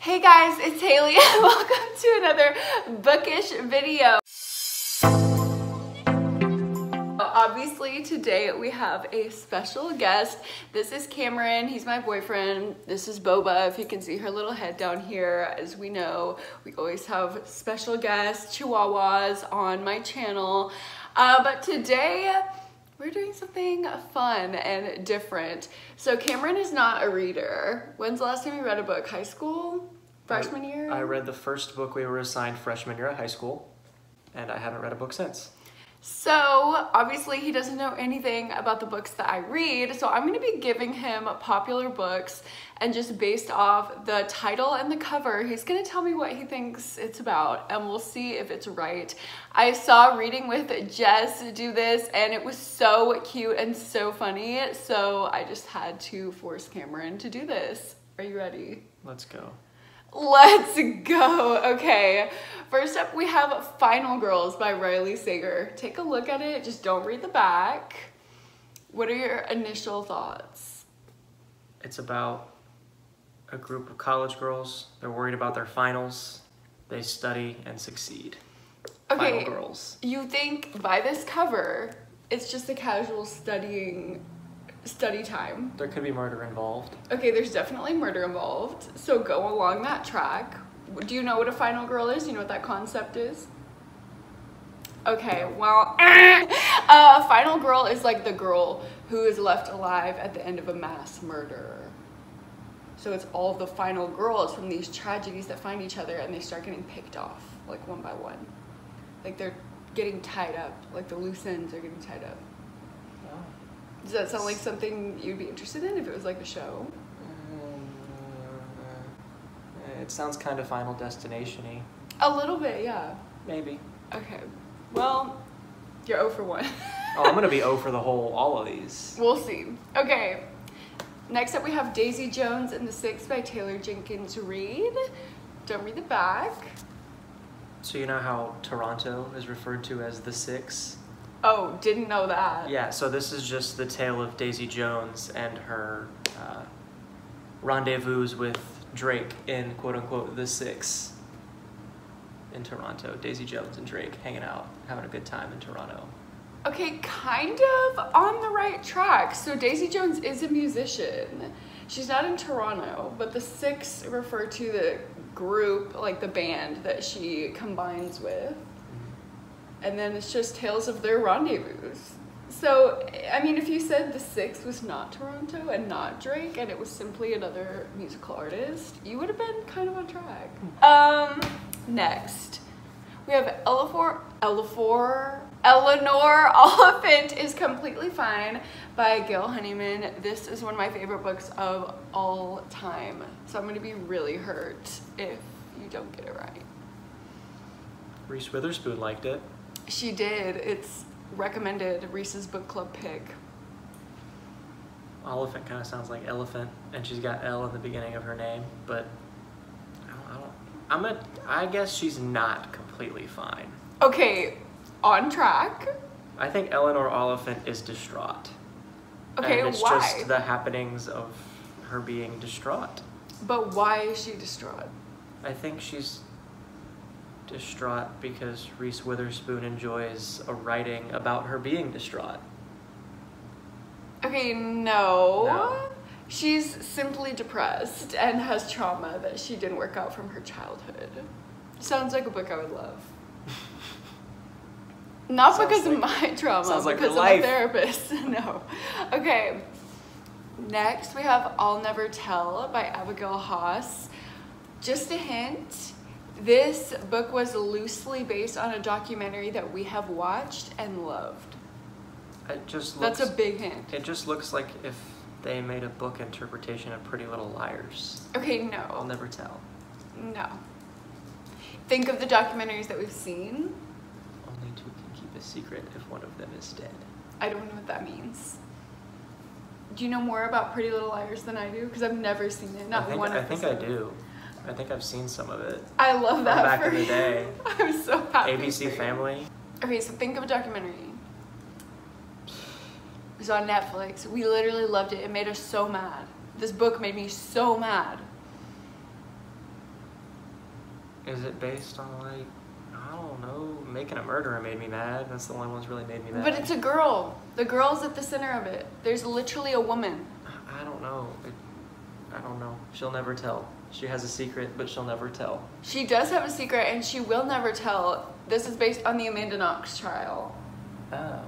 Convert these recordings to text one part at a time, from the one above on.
Hey guys, it's Haley and welcome to another bookish video. Obviously today we have a special guest. This is Cameron, he's my boyfriend. This is Boba, if you can see her little head down here. As we know, we always have special guests, chihuahuas on my channel. But today, we're doing something fun and different. So Cameron is not a reader. When's the last time you read a book? High school? Freshman year? I read the first book we were assigned freshman year at high school, and I haven't read a book since. So obviously he doesn't know anything about the books that I read, so I'm gonna be giving him popular books, and just based off the title and the cover, he's gonna tell me what he thinks it's about, and we'll see if it's right. I saw Reading with Jess do this, and it was so cute and so funny, so I just had to force Cameron to do this. Are you ready? Let's go. Let's go. Okay, first up we have Final Girls by Riley Sager. Take a look at it, just don't read the back. What are your initial thoughts? It's about a group of college girls. They're worried about their finals. They study and succeed. Okay, Final Girls. You think by this cover it's just a casual study time. There could be murder involved. Okay, there's definitely murder involved, so go along that track. Do you know what a final girl is? Do you know what that concept is? Okay, well, final girl is like the girl who is left alive at the end of a mass murder. So it's all the final girls from these tragedies that find each other and they start getting picked off, like one by one. Like they're getting tied up, like the loose ends are getting tied up. Does that sound like something you'd be interested in if it was like a show? It sounds kind of Final Destination-y. A little bit, yeah. Maybe. Okay. Well, you're 0 for 1. Oh, I'm gonna be 0 for all of these. We'll see. Okay. Next up we have Daisy Jones and the Six by Taylor Jenkins Reid. Don't read the back. So you know how Toronto is referred to as the Six? Oh, didn't know that. Yeah, so this is just the tale of Daisy Jones and her rendezvous with Drake in quote-unquote the Six in Toronto. Daisy Jones and Drake hanging out, having a good time in Toronto. Okay, kind of on the right track. So Daisy Jones is a musician. She's not in Toronto, but the Six refer to the group, like the band that she combines with. And then it's just tales of their rendezvous. So, I mean, if you said the Six was not Toronto and not Drake, and it was simply another musical artist, you would have been kind of on track. Next, we have Eleanor Oliphant is Completely Fine by Gail Honeyman. This is one of my favorite books of all time. So I'm gonna be really hurt if you don't get it right. Reese Witherspoon liked it. She did. It's recommended Reese's book club pick. Oliphant kind of sounds like elephant, and she's got L in the beginning of her name, but I guess she's not completely fine. Okay, on track. I think Eleanor Oliphant is distraught. Okay, and it's why? just the happenings of her being distraught. But why is she distraught? I think she's distraught because Reese Witherspoon enjoys a writing about her being distraught. Okay, no. She's simply depressed and has trauma that she didn't work out from her childhood. Sounds like a book I would love. Not because of my trauma, because of a therapist. No. Okay. Next, we have I'll Never Tell by Abigail Haas. Just a hint. This book was loosely based on a documentary that we have watched and loved. It just looks, that's a big hint. It just looks like if they made a book interpretation of Pretty Little Liars. Okay, no. I'll Never Tell. No. Think of the documentaries that we've seen. Only two can keep a secret if one of them is dead. I don't know what that means. Do you know more about Pretty Little Liars than I do? Because I've never seen it. Not one episode. I think I do. I think I've seen some of it. I love that. Back in the day. I'm so happy. ABC Family. Okay, so think of a documentary. It was on Netflix. We literally loved it. It made us so mad. This book made me so mad. Is it based on, like, I don't know, Making a Murderer made me mad. That's the only one that's really made me mad. But it's a girl. The girl's at the center of it. There's literally a woman. I don't know. I don't know. She'll never tell. She has a secret, but she'll never tell. She does have a secret, and she will never tell. This is based on the Amanda Knox trial. Oh.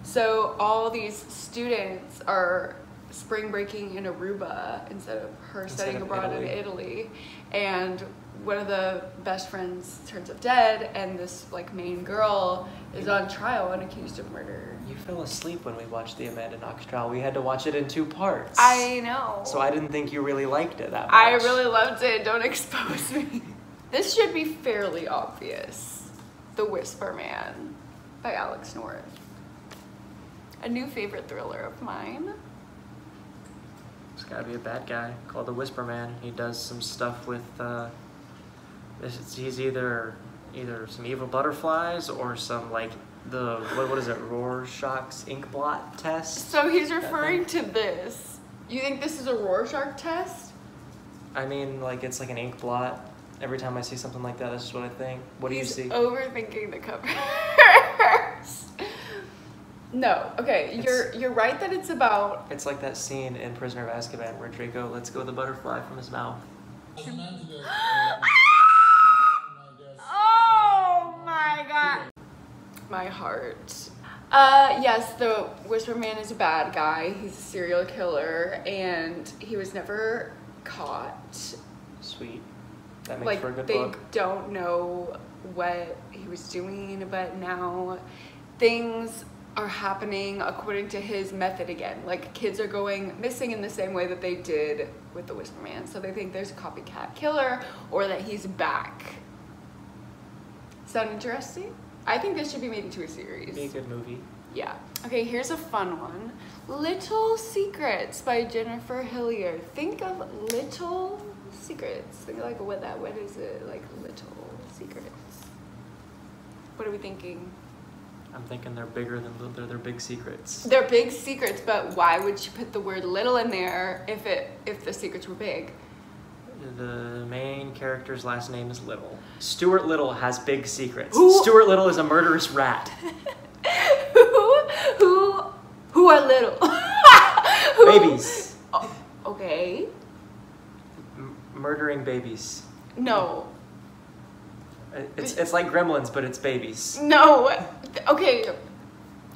So all these students are spring breaking in Aruba instead of her studying abroad in Italy. And one of the best friends turns up dead, and this like main girl is on trial and accused of murder. You fell asleep when we watched the Amanda Knox trial. We had to watch it in 2 parts. I know. So I didn't think you really liked it that much. I really loved it. Don't expose me. This should be fairly obvious. The Whisper Man by Alex North. A new favorite thriller of mine. It's gotta be a bad guy called the Whisper Man. He does some stuff with, he's either some evil butterflies or some, like, what is it, Rorschach's ink blot test? So he's referring to this. You think this is a Rorschach test? I mean, like, it's like an ink blot. Every time I see something like that, that's just what I think. What do you see? He's overthinking the covers. No, okay, you're right that it's about... It's like that scene in Prisoner of Azkaban where Draco lets go of the butterfly from his mouth. Oh my god. My heart. Yes, the Whisper Man is a bad guy. He's a serial killer, and he was never caught. Sweet. That makes Like, for a good they book. don't know what he was doing, but now things are happening according to his method again. Like, kids are going missing in the same way that they did with the Whisper Man. So they think there's a copycat killer or that he's back. Sound interesting? I think this should be made into a series. Be a good movie. Yeah. Okay, here's a fun one. Little Secrets by Jennifer Hillier. Think of Little Secrets. Think like what is it? Like Little Secrets. What are we thinking? I'm thinking they're bigger than they're big secrets. They're big secrets, but why would you put the word little in there if the secrets were big? The main character's last name is Little. Stuart Little has big secrets. Who? Stuart Little is a murderous rat. Who are little? Babies. Oh, okay. Murdering babies. No. It's like Gremlins, but it's babies. No. Okay.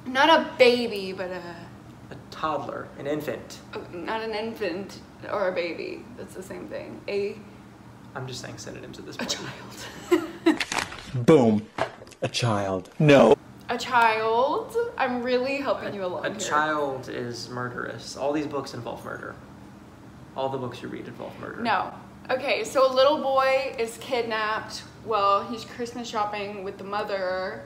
Not a baby, but A toddler, an infant. not an infant or a baby. That's the same thing. I'm just saying synonyms at this A point. child. Boom. A child. No. A child. I'm really helping you along A here. child is murderous. All these books involve murder. All the books you read involve murder. No. Okay, so a little boy is kidnapped. Well, he's Christmas shopping with the mother,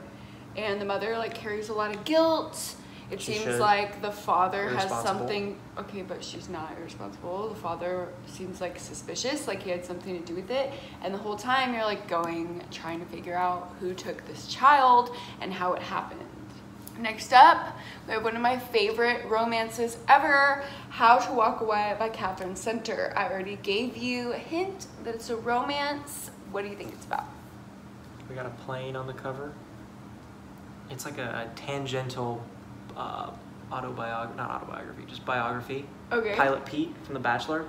and the mother like carries a lot of guilt. It She seems should. like the father has Irresponsible. something. Okay, but she's not irresponsible. The father seems like suspicious, like he had something to do with it. And the whole time you're like trying to figure out who took this child and how it happened. Next up, we have one of my favorite romances ever, How to Walk Away by Catherine Center. I already gave you a hint that it's a romance. What do you think it's about? We got a plane on the cover. It's like a tangential not autobiography, just biography. Okay. Pilot Pete from The Bachelor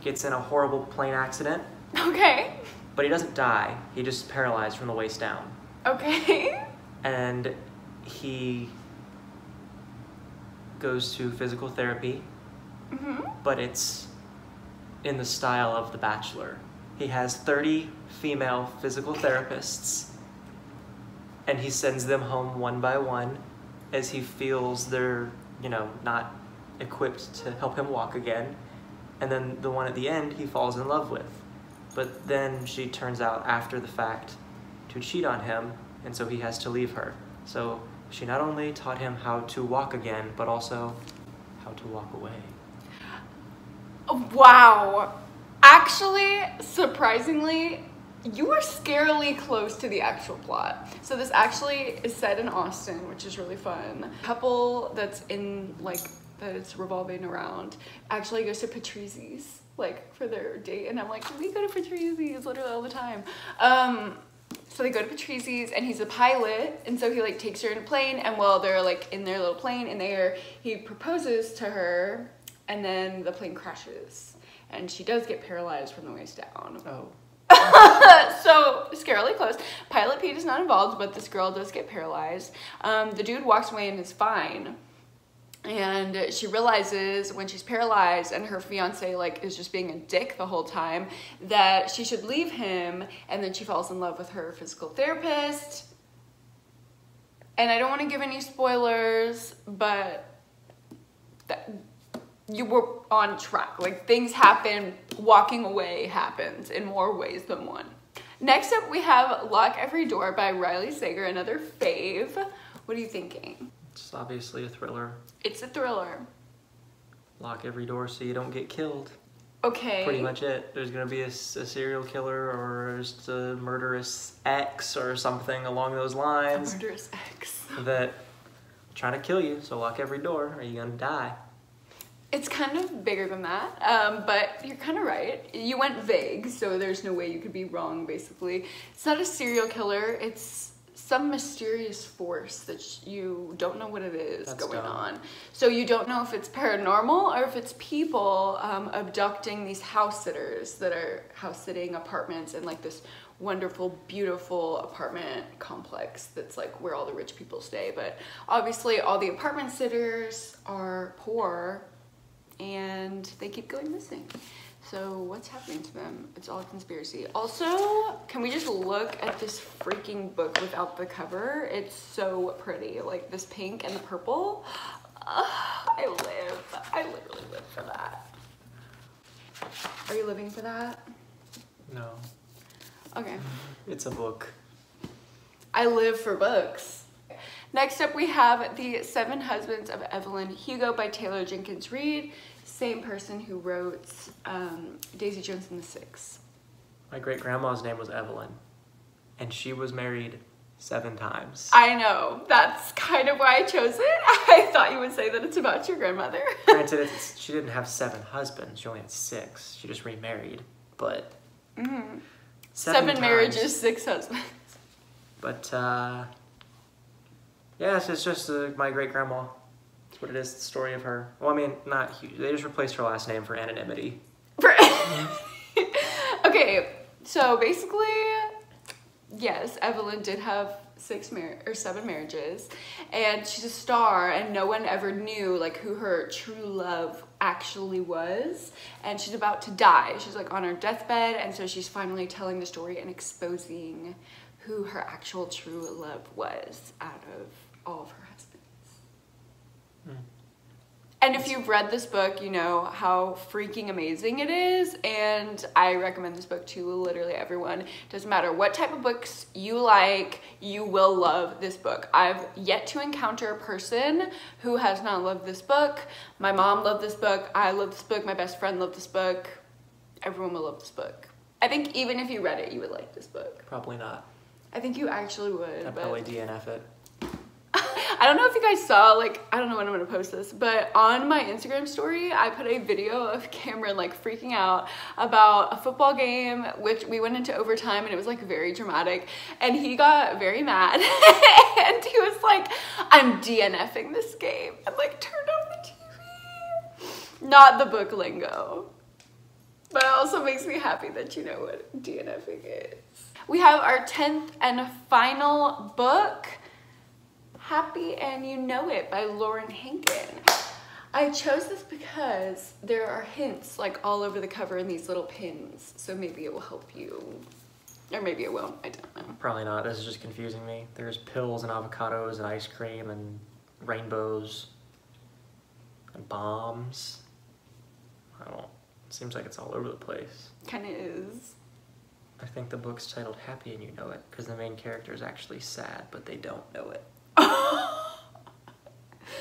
gets in a horrible plane accident, Okay. but he doesn't die. He just paralyzed from the waist down. Okay. And he goes to physical therapy, but it's in the style of The Bachelor. He has 30 female physical therapists, and he sends them home one by one as he feels they're, not equipped to help him walk again. And then the one at the end he falls in love with. But then she turns out after the fact to cheat on him, and so he has to leave her. So she not only taught him how to walk again, but also how to walk away. Wow. Actually, surprisingly, you were scarily close to the actual plot. So this actually is set in Austin, which is really fun. The couple that's in, that it's revolving around actually goes to Patrizi's like for their date, and I'm like, we go to Patrizi's literally all the time. So they go to Patrizi's, and he's a pilot, and so he like takes her in a plane, and while they're like in their little plane in the air, he proposes to her, and then the plane crashes, and she does get paralyzed from the waist down. Oh. So scarily close. Pilot Pete is not involved, but this girl does get paralyzed. The dude walks away and is fine. And she realizes when she's paralyzed and her fiance like is just being a dick the whole time that she should leave him, and then she falls in love with her physical therapist. And I don't want to give any spoilers, but you were on track. Like, things happen, walking away happens in more ways than one. Next up, we have Lock Every Door by Riley Sager, another fave. What are you thinking? It's obviously a thriller. It's a thriller. Lock every door so you don't get killed. Okay. Pretty much it. There's gonna be a serial killer or just a murderous ex or something along those lines. A murderous ex. That trying to kill you, so lock every door or you're gonna die. It's kind of bigger than that, but you're kind of right. You went vague, so there's no way you could be wrong, basically. It's not a serial killer. It's some mysterious force that you don't know what it is. That's going on. So you don't know if it's paranormal or if it's people abducting these house sitters that are house sitting apartments in like this wonderful, beautiful apartment complex that's like where all the rich people stay. But obviously all the apartment sitters are poor and they keep going missing. So what's happening to them? It's all a conspiracy. Also, can we just look at this freaking book without the cover? It's so pretty. Like this pink and the purple. I literally live for that. Are you living for that? No. Okay. It's a book. I live for books. Next up, we have The Seven Husbands of Evelyn Hugo by Taylor Jenkins Reid. Same person who wrote Daisy Jones and the Six. My great-grandma's name was Evelyn, and she was married 7 times. I know. That's kind of why I chose it. I thought you would say that it's about your grandmother. Granted, she didn't have 7 husbands. She only had 6. She just remarried. But 7 marriages, 6 husbands. But, yeah, it's just my great-grandma. That's what it is, the story of her. Well, I mean, not huge. They just replaced her last name for anonymity. Okay, so basically, yes, Evelyn did have 7 marriages, and she's a star, and no one ever knew like who her true love actually was, and she's about to die. She's like on her deathbed, and so she's finally telling the story and exposing who her actual true love was out of all of her husbands. And if you've read this book, you know how freaking amazing it is, and I recommend this book to literally everyone. Doesn't matter what type of books you like, you will love this book. I've yet to encounter a person who has not loved this book. My mom loved this book, I love this book, my best friend loved this book. Everyone will love this book. I think even if you read it, you would like this book. Probably not. I think you actually would. I'd probably DNF it. I don't know if you guys saw, like, I don't know when I'm gonna post this, but on my Instagram story, I put a video of Cameron, like, freaking out about a football game, which we went into overtime, and it was, like, very dramatic, and he got very mad, and he was like, I'm DNFing this game, and, like, turned off the TV. Not the book lingo. But it also makes me happy that you know what DNFing is. We have our 10th and final book, Happy and You Know It by Lauren Hankin. I chose this because there are hints like all over the cover in these little pins, so maybe it will help you, or maybe it won't, I don't know. Probably not, this is just confusing me. There's pills and avocados and ice cream and rainbows and bombs. I don't know, it seems like it's all over the place. Kinda is. I think the book's titled Happy and You Know It because the main character is actually sad, but they don't know it.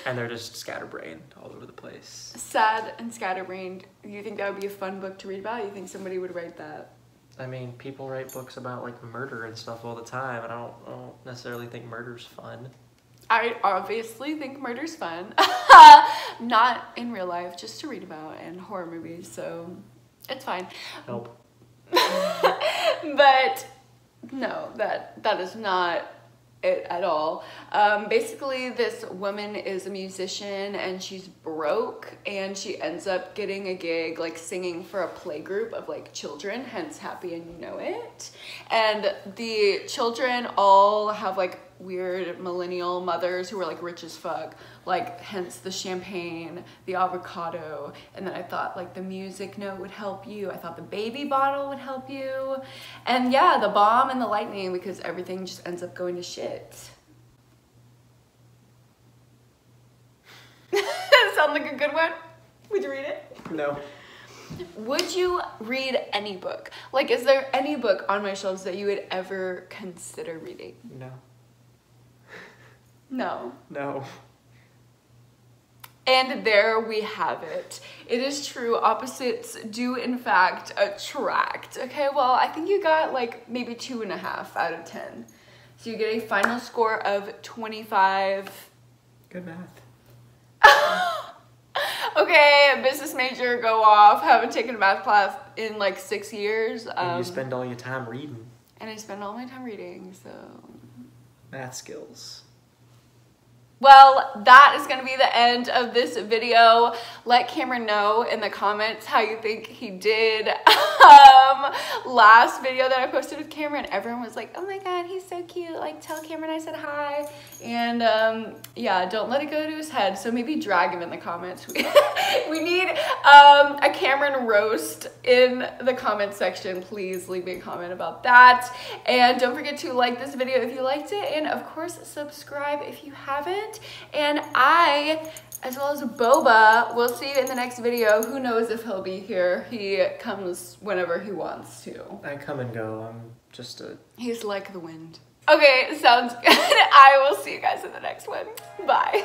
And they're just scatterbrained all over the place. Sad and scatterbrained. You think that would be a fun book to read about? You think somebody would write that? I mean, people write books about like murder and stuff all the time, and I don't necessarily think murder's fun. I obviously think murder's fun. Not in real life, just to read about in horror movies, so It's fine. Nope. But no, that is not it at all. Basically, this woman is a musician and she's broke, and she ends up getting a gig like singing for a play group of like children, hence Happy and You Know It. And the children all have like weird millennial mothers who are like rich as fuck, like hence the champagne, the avocado, and then I thought like the music note would help you. I thought the baby bottle would help you, and yeah, the bomb and the lightning, because everything just ends up going to shit. Sound like a good one? Would you read it? No. Would you read any book? Like, is there any book on my shelves that you would ever consider reading? No. No. No. And there we have it. It is true, opposites do in fact attract. Okay, well, I think you got like maybe 2.5 out of 10. So you get a final score of 25. Good math. Okay, business major, go off. Haven't taken a math class in like 6 years. And you spend all your time reading. And I spend all my time reading, so. Math skills. Well, that is going to be the end of this video. Let Cameron know in the comments how you think he did. Last video that I posted with Cameron, everyone was like, oh my god, he's so cute. Like, tell Cameron I said hi. And yeah, don't let it go to his head. So maybe drag him in the comments. We need a Cameron roast in the comment section. Please leave me a comment about that. And don't forget to like this video if you liked it. And of course, subscribe if you haven't. And I, as well as Boba, will see you in the next video. Who knows if he'll be here. He comes whenever he wants to. I come and go. I'm just a... He's like the wind. Okay, sounds good. I will see you guys in the next one. Bye.